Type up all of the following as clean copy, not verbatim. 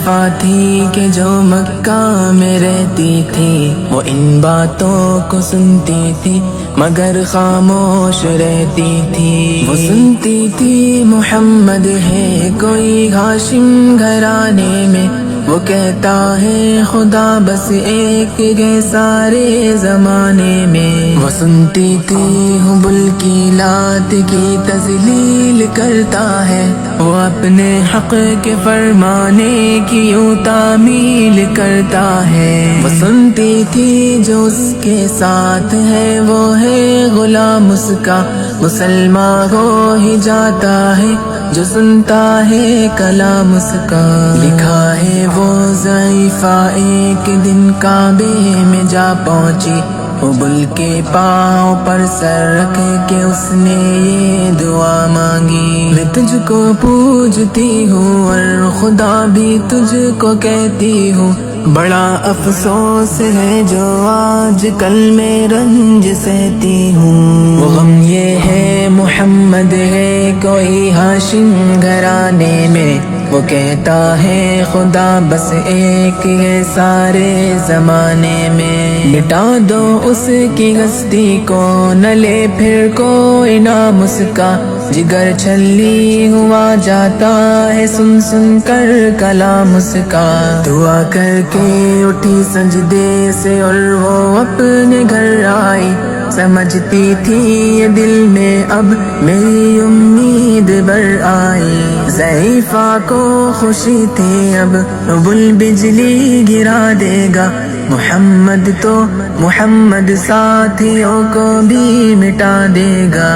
ضعیفہ تھی کہ جو مکہ میں رہتی تھی، وہ ان باتوں کو سنتی تھی مگر خاموش رہتی تھی۔ وہ سنتی تھی محمد ہے کوئی ہاشم گھرانے میں، وہ کہتا ہے خدا بس ایک ہے سارے زمانے میں۔ وہ سنتی تھی حبل کی لات کی تذلیل کرتا ہے، وہ اپنے حق کے فرمانے کی یوں تعمیل کرتا ہے۔ وہ سنتی تھی جو اس کے ساتھ ہے وہ ہے غلام اس کا، مسلمان ہو ہی جاتا ہے جو سنتا ہے کلام اس کا۔ لکھا ہے وہ ضعیفہ ایک دن کعبے میں جا پہنچی، حبل کے پاؤں پر سر رکھ کے اس نے یہ دعا مانگی، میں تجھ کو پوجتی ہوں اور خدا بھی تجھ کو کہتی ہوں، بڑا افسوس ہے جو آج کل میں رنج سہتی ہوں۔ وہ غم یہ ہے محمد ہے کوئی ہاشم گھرانے میں، وہ کہتا ہے خدا بس ایک ہے سارے زمانے میں۔ مٹا دو اس کی ہستی کو نہ لے پھر کوئی نام اس کا، جگر چھلی ہوا جاتا ہے سن سن کر کلام اس کا۔ دعا کر کے اٹھی سجدے سے اور وہ اپنے گھر آئی، سمجھتی تھی یہ دل میں اب میری امید بر آئی۔ ضعیفہ کو خوشی تھی اب حبل بجلی گرا دے گا، محمد تو محمد ساتھیوں کو بھی مٹا دے گا۔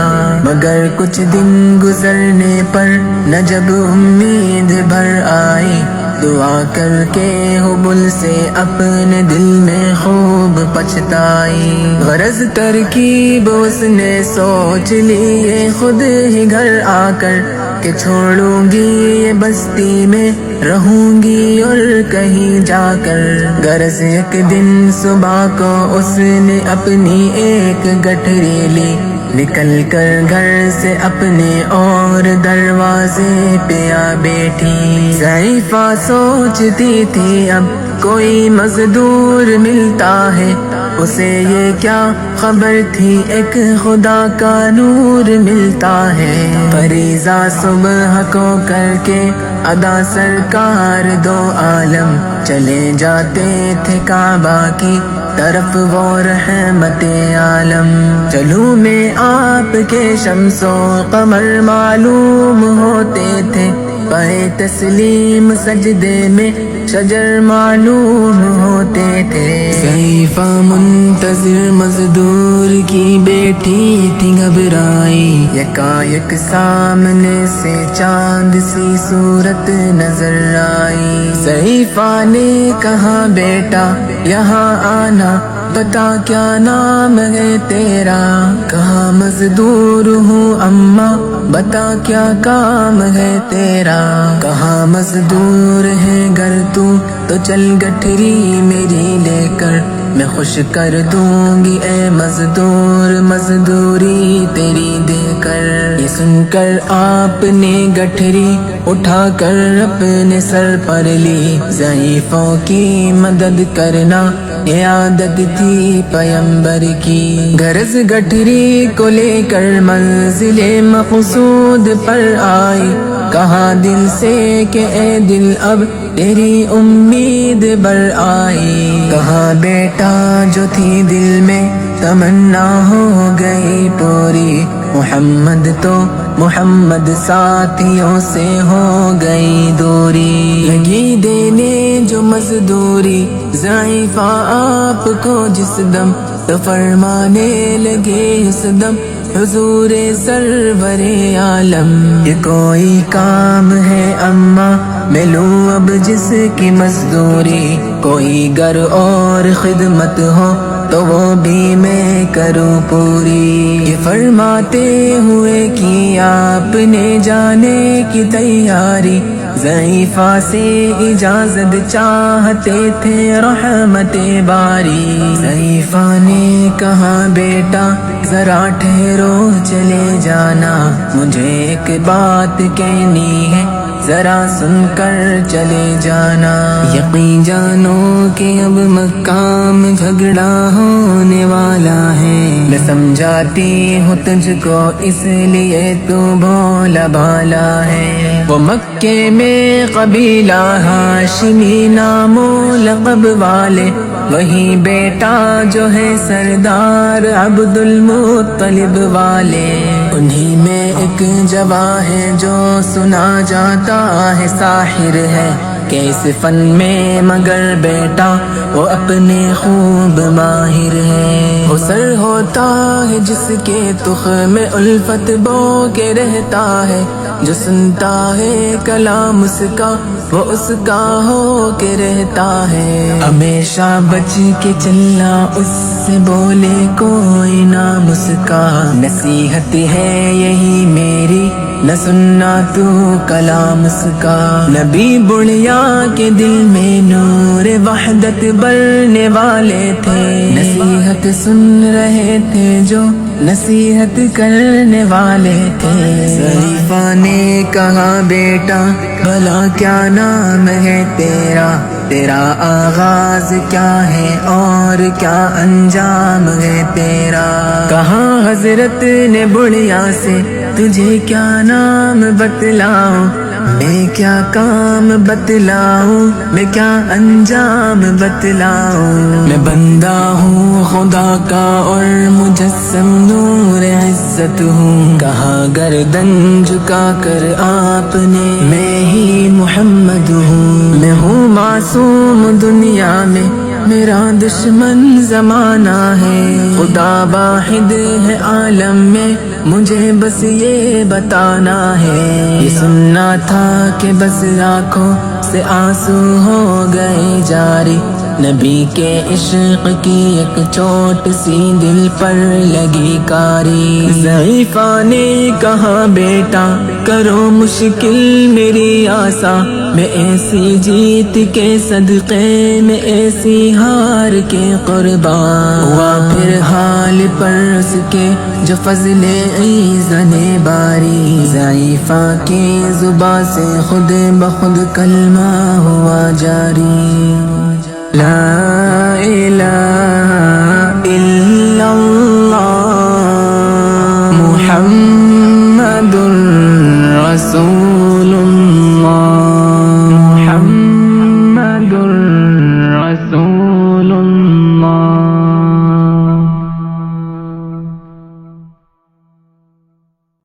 مگر کچھ دن گزرنے پر نہ جب امید بھر آئی، دعا کر کے حبل سے اپنے دل میں خوب پچھتائی۔ غرض ترکیب اس نے سوچ لی یہ خود ہی گھر آ کر، کہ چھوڑوں گی یہ بستی میں رہوں گی اور کہیں جا کر۔ غرض ایک دن صبح کو اس نے اپنی ایک گٹھری لی، نکل کر گھر سے اپنے اور دروازے پہ آ بیٹھی۔ ضعیفہ سوچتی تھی اب کوئی مزدور ملتا ہے، اسے یہ کیا خبر تھی ایک خدا کا نور ملتا ہے۔ فریضہ صبح کو کر کے ادا سرکار دو عالم چلے جاتے تھے کعبہ کی طرف وہ رحمت عالم۔ چلوں میں آپ کے شمس و قمر معلوم ہوتے تھے، پائے تسلیم سجدے میں شجر معلوم ہوتے تھے۔ ضعیفہ منتظر مزدور کی بیٹی تھی گھبرائی، یکایک سامنے سے چاند سی صورت نظر آئی۔ ضعیفہ نے کہا بیٹا یہاں آنا، بتا کیا نام ہے تیرا؟ کہا مزدور ہوں اماں، بتا کیا کام ہے تیرا؟ کہا مزدور ہے گر تو چل گٹھری میری لے کر، میں خوش کر دوں گی اے مزدور مزدوری تیری دے کر۔ یہ سن کر آپ نے گٹھری اٹھا کر اپنے سر پر لی، ضعیفوں کی مدد کرنا یہ عادت تھی پیمبر کی۔ غرض گٹھری کو لے کر منزل مقصود پر آئی، کہا دل سے کہ اے دل اب تیری امید بر آئی۔ کہا بیٹا جو تھی دل میں تمنا ہو گئی پوری، محمد تو محمد ساتھیوں سے ہو گئی دوری۔ لگی دینے جو مزدوری ضعیفہ آپ کو جس دم، تو فرمانے لگے اس دم حضور سرور عالم۔ یہ کوئی کام ہے اماں میں لوں اب جس کی مزدوری، کوئی گر اور خدمت ہو تو وہ بھی میں کروں پوری۔ یہ فرماتے ہوئے کی آپ نے جانے کی تیاری، ضعیفہ سے اجازت چاہتے تھے رحمت باری۔ ضعیفہ نے کہا بیٹا ذرا ٹھہرو چلے جانا، مجھے ایک بات کہنی ہے ذرا سن کر چلے جانا، یقین جانو کہ اب مکہ میں جھگڑا ہونے والا ہے، میں سمجھاتی ہوں تجھ کو اس لیے تو بھولا بھالا ہے، وہ مکے میں قبیلہ ہاشمی نام و لقب والے، وہی بیٹا جو ہے سردار عبد المطلب والے، انہی میں ایک جواں ہے جو سنا جاتا ہے ساحر ہے، کہ اس فن میں مگر بیٹا وہ اپنے خوب ماہر ہے، وہ سر ہوتا ہے جس کے تخم میں الفت بو کے رہتا ہے، جو سنتا ہے کلام اس کا وہ اس کا ہو کے رہتا ہے، ہمیشہ بچ کے چلنا اس سے بولے کوئی نام اس کا، نصیحت ہے یہی میری نہ سننا تو کلام اس کا، نبی بڑھیا کے دل میں نور وحدت بھرنے والے تھے، نصیحت سن رہے تھے جو نصیحت کرنے والے تھے، ضعیفہ نے کہا بیٹا بھلا کیا نام ہے تیرا، تیرا آغاز کیا ہے اور کیا انجام ہے تیرا، کہا حضرت نے بڑھیا سے تجھے کیا نام بتلاؤں، میں کیا کام بتلاؤں، میں کیا انجام بتلاؤں، میں بندہ ہوں خدا کا اور مجسم نور عزت ہوں، کہا گردن جھکا کر آپ نے میں ہی محمد ہوں، میں ہوں معصوم دنیا میں میرا دشمن زمانہ ہے، خدا واحد ہے عالم میں مجھے بس یہ بتانا ہے، یہ سننا تھا کہ بس آنکھوں سے آنسو ہو گئے جاری، نبی کے عشق کی ایک چوٹ سی دل پر لگی کاری، ضعیفہ نے کہا بیٹا کرو مشکل میری آسا، میں ایسی جیت کے صدقے میں ایسی ہار کے قربان، ہوا پھر حال پر اس کے جو فضل ایزن باری، ضعیفہ کی زبان سے خود بخود کلمہ ہوا جاری، لا الہ الا اللہ محمد رسول